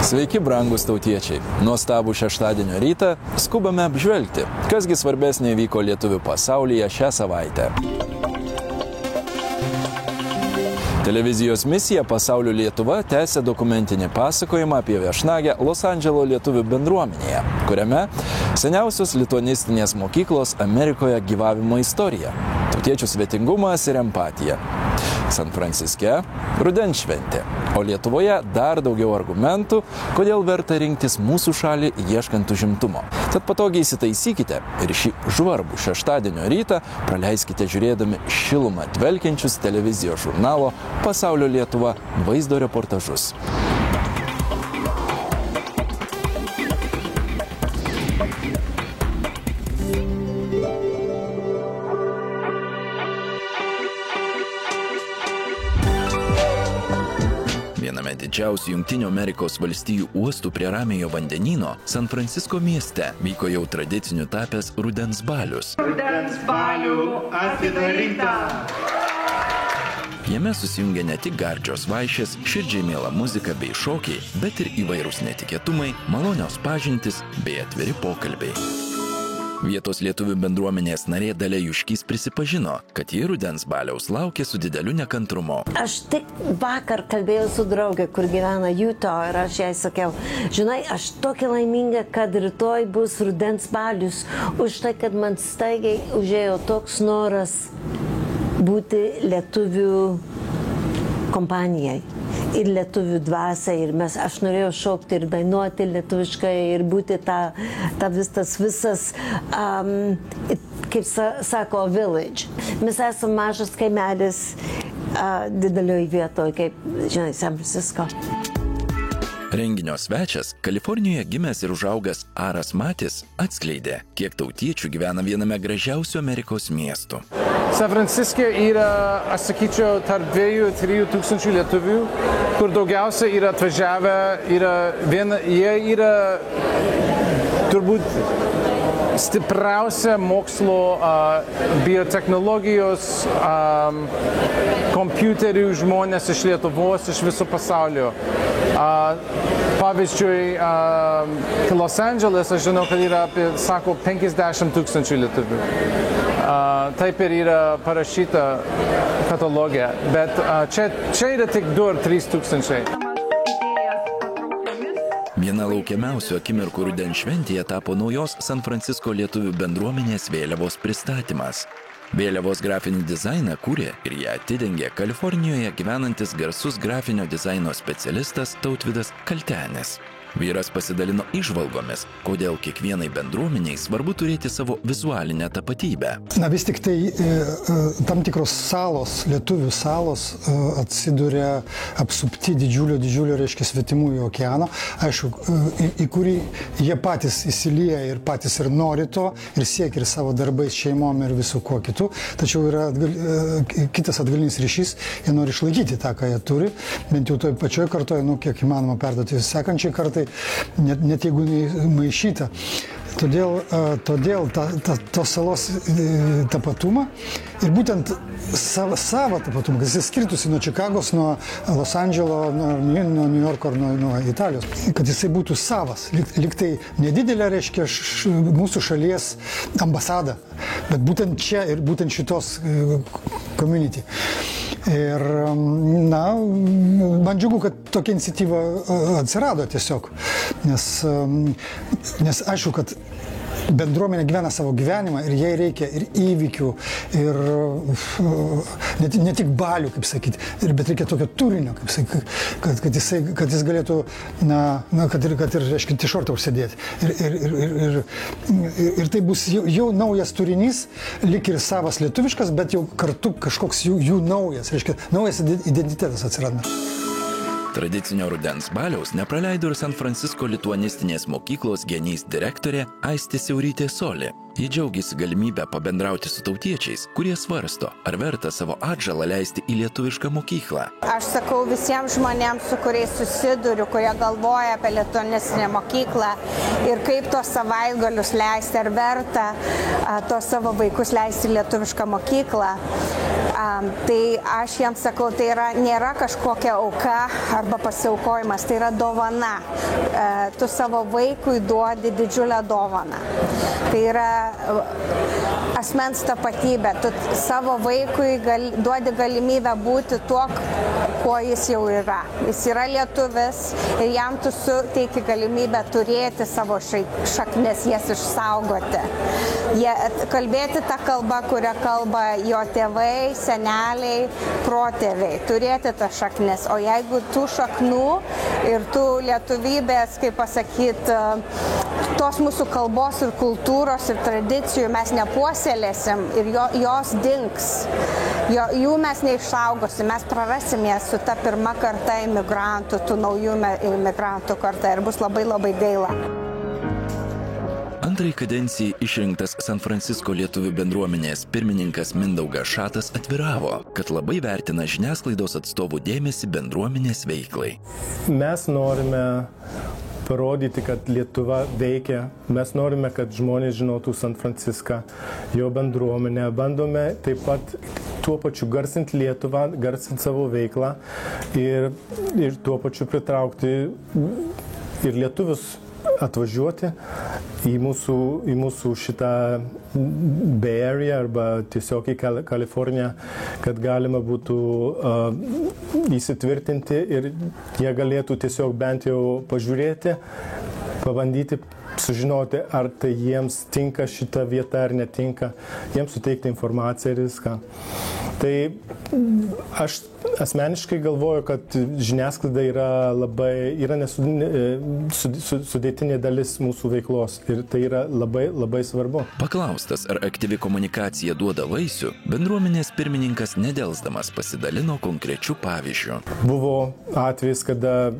Sveiki, brangūs tautiečiai. Nuostabų šeštadienio rytą skubame apžvelgti, kasgi svarbesnė vyko lietuvių pasaulyje šią savaitę. Televizijos misija Pasaulio Lietuva tęsia dokumentinį pasakojimą apie viešnagę Los Andželo lietuvių bendruomenėje, kuriame seniausios lituanistinės mokyklos Amerikoje gyvavimo istorija, tautiečių svetingumas ir empatija. San Franciske rudens šventė, o Lietuvoje dar daugiau argumentų, kodėl verta rinktis mūsų šalį ieškant užimtumo. Tad patogiai įsitaisykite ir šį žvarbų šeštadienio rytą praleiskite žiūrėdami šilumą dvelkiančius televizijos žurnalo Pasaulio Lietuva vaizdo reportažus. Viename didžiausių Jungtinių Amerikos valstijų uostų prie Ramiojo vandenyno, San Francisko mieste, vyko jau tradiciniu tapęs rudens balius. Rudens balių atidaryta! Jame susijungia ne tik gardžios vaišės, širdžiai miela muzika bei šokiai, bet ir įvairūs netikėtumai, malonios pažintys bei atviri pokalbiai. Vietos lietuvių bendruomenės narė Dalia Juškys prisipažino, kad ji rudens baliaus laukė su dideliu nekantrumu. Aš tik vakar kalbėjau su draugė, kur gyvena Utah, ir aš jai sakiau, žinai, aš tokia laiminga, kad rytoj bus rudens balius, už tai, kad man staigiai užėjo toks noras būti lietuvių kompanijai. Ir lietuvių dvasia, ir aš norėjau šokti ir dainuoti lietuviškai ir būti tas visas, kaip sako, village. Mes esame mažas kaimelis didelioj vietoje, kaip, žinai, San Francisco. Renginio svečias, Kalifornijoje gimęs ir užaugęs Aras Matis, atskleidė, kiek tautiečių gyvena viename gražiausių Amerikos miestų. San Franciske yra, aš sakyčiau, tarp 2–3 tūkstančių lietuvių, kur daugiausia yra atvažiavę, jie yra turbūt stipriausia mokslo, biotechnologijos, kompiuterių žmonės iš Lietuvos, iš viso pasaulio. Pavyzdžiui, Los Andželas, aš žinau, kad yra apie, sako, 50 tūkstančių lietuvių. Taip ir yra parašyta katalogė, bet čia yra tik 2–3 tūkstančiai. Viena laukiamiausių akimirkų rudens šventėje tapo naujos San Francisko lietuvių bendruomenės vėliavos pristatymas. Vėliavos grafinį dizainą kūrė ir ją atidengė Kalifornijoje gyvenantis garsus grafinio dizaino specialistas Tautvydas Kaltenis. Vyras pasidalino įžvalgomis, kodėl kiekvienai bendruomeniai svarbu turėti savo vizualinę tapatybę. Na vis tik tai tam tikros salos, lietuvių salos atsiduria apsupti didžiulio, reiškia, svetimųjų okeano, aišku, į kurį jie patys įsilieja ir patys ir nori to, ir siekia ir savo darbais, šeimom ir visų kuo kitų, tačiau yra kitas atgalinis ryšys, jie nori išlaikyti tą, ką jie turi, bent jau toj pačioj kartoje, kiek įmanoma perduoti sekančiai kartai, net jeigu maišyta. Todėl tos salos tapatumą ir būtent savo tapatumą, kad jis skirtųsi nuo Čikagos, nuo Los Andželo, nuo New Yorko ar nuo Italijos, kad jisai būtų savas, lyg tai nedidelė, reiškia, mūsų šalies ambasada, bet būtent čia ir būtent šitos community. Ir, man džiugu, kad tokia iniciatyva atsirado tiesiog, nes aišku, kad bendruomenė gyvena savo gyvenimą ir jai reikia ir įvykių, ir ne tik balių, kaip sakyti, bet reikia tokio turinio, kaip sakyti, kad jis galėtų, kad ir reiškia, t-shirtą užsidėti. Ir tai bus jau naujas turinys, lyg ir savas lietuviškas, bet jau kartu kažkoks jų naujas, reiškia, naujas identitetas atsiranda. Tradicinio rudens baliaus nepraleido ir San Francisko lituanistinės mokyklos genys direktorė Aistė Siaurytė Solė. Ji džiaugiasi galimybę pabendrauti su tautiečiais, kurie svarsto, ar verta savo atžalą leisti į lietuvišką mokyklą. Aš sakau visiems žmonėms, su kuriais susiduriu, kurie galvoja apie lituanistinę mokyklą ir kaip tos savaitgalius leisti, ar verta tos savo vaikus leisti į lietuvišką mokyklą. Tai aš jiems sakau, tai nėra kažkokia auka arba pasiaukojimas, tai yra dovana. Tu savo vaikui duodi didžiulę dovaną. Tai yra asmens tapatybė. Tu savo vaikui duodi galimybę būti tuo, kuo jis jau yra. Jis yra lietuvis ir jam tu suteiki galimybę turėti savo šaknis, jas išsaugoti. Kalbėti tą kalbą, kurią kalba jo tėvai, seneliai, protėviai, turėti tą šaknis. O jeigu tų šaknų ir tų lietuvybės, kaip pasakyti, tos mūsų kalbos ir kultūros ir tradicijų mes nepuoselėsim ir jos dings, jų mes neišsaugosim, mes prarasim jas su ta pirma karta imigrantų, tų naujų imigrantų karta ir bus labai labai gaila. Antrai kadencijai išrinktas San Francisko lietuvių bendruomenės pirmininkas Mindaugas Šatas atviravo, kad labai vertina žiniasklaidos atstovų dėmesį bendruomenės veiklai. Mes norime parodyti, kad Lietuva veikia. Mes norime, kad žmonės žinotų San Franciską, jo bendruomenę. Bandome taip pat tuo pačiu garsinti Lietuvą, garsinti savo veiklą ir tuo pačiu pritraukti ir lietuvius atvažiuoti į mūsų šitą Bay Area arba tiesiog į Kaliforniją, kad galima būtų įsitvirtinti ir jie galėtų tiesiog bent jau pažiūrėti, pabandyti sužinoti, ar tai jiems tinka šita vieta ar netinka, jiems suteikti informaciją ir viską. Tai aš asmeniškai galvoju, kad žiniasklaida yra sudėtinė dalis mūsų veiklos ir tai yra labai, labai svarbu. Paklaustas, ar aktyvi komunikacija duoda vaisių, bendruomenės pirmininkas nedelsdamas pasidalino konkrečių pavyzdžių. Buvo atvejis, kada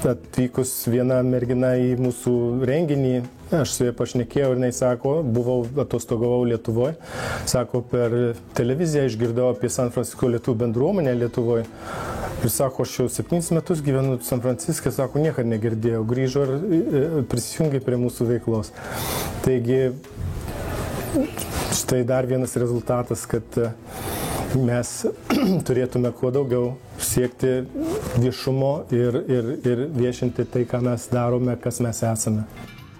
atvykus viena mergina į mūsų renginį, aš su ja pašnekėjau ir jinai sako, atostogavau Lietuvoje, sako, per televiziją išgirdau apie San Francisko lietuvių bendruomenę Lietuvoje ir sako, aš jau 7 metus gyvenu San Franciske, sako, niekad negirdėjau, grįžo ir prisijungė prie mūsų veiklos. Taigi, štai dar vienas rezultatas, kad mes turėtume kuo daugiau siekti viešumo ir viešinti tai, ką mes darome, kas mes esame.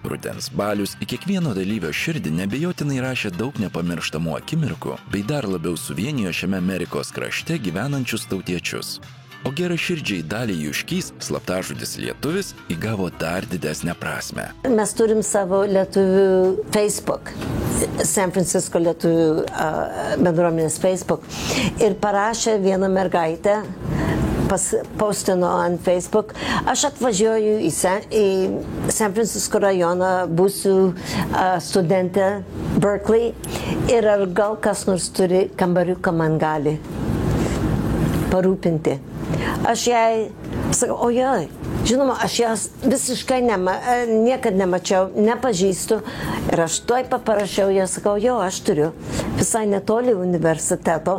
Rudens balius į kiekvieno dalyvio širdį nebejotinai rašė daug nepamirštamų akimirkų, bei dar labiau suvienijo šiame Amerikos krašte gyvenančius tautiečius. O geraširdžiai Daliai Juškys, slaptažodis lietuvis, įgavo dar didesnę prasmę. Mes turim savo lietuvių Facebook, San Francisko lietuvių bendruomenės Facebook, ir parašė vieną mergaitę, postino ant Facebook, aš atvažiuoju į San Francisko rajoną, būsiu studentė Berkeley ir ar gal kas nors turi kambariuką man gali parūpinti. Aš jai sakau, ojoj, žinoma, aš jas visiškai niekad nemačiau, nepažįstu ir aš tuoj paparašiau, jie sakau, jo, aš turiu visai netoli universiteto.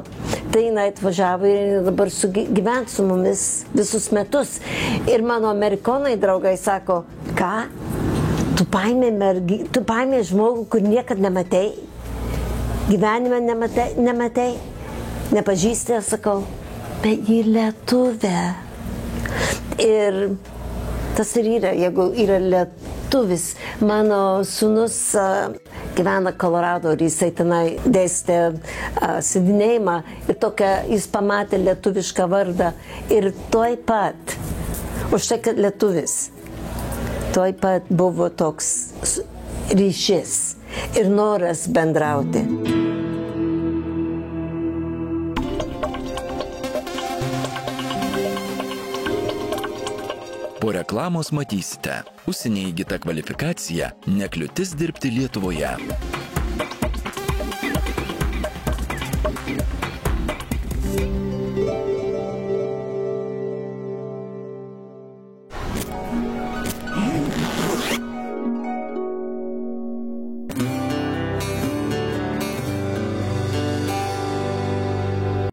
Tai jinai atvažiavo ir dabar gyventi su mumis visus metus. Ir mano amerikonai draugai sako, ką? Tu paėmė žmogų, kur niekad nematei? Gyvenime nematei? Nepažįsti, sakau, bet ji lietuvė. Ir tas ir yra, jeigu yra lietuvis. Mano sūnus gyvena Kolorado ir jisai tenai dėstė slidinėjimą ir jis pamatė lietuvišką vardą ir tuoj pat, už tai, kad lietuvis, tuoj pat buvo toks ryšys ir noras bendrauti. Po reklamos matysite, užsienyje įgyta kvalifikacija nekliūtis dirbti Lietuvoje.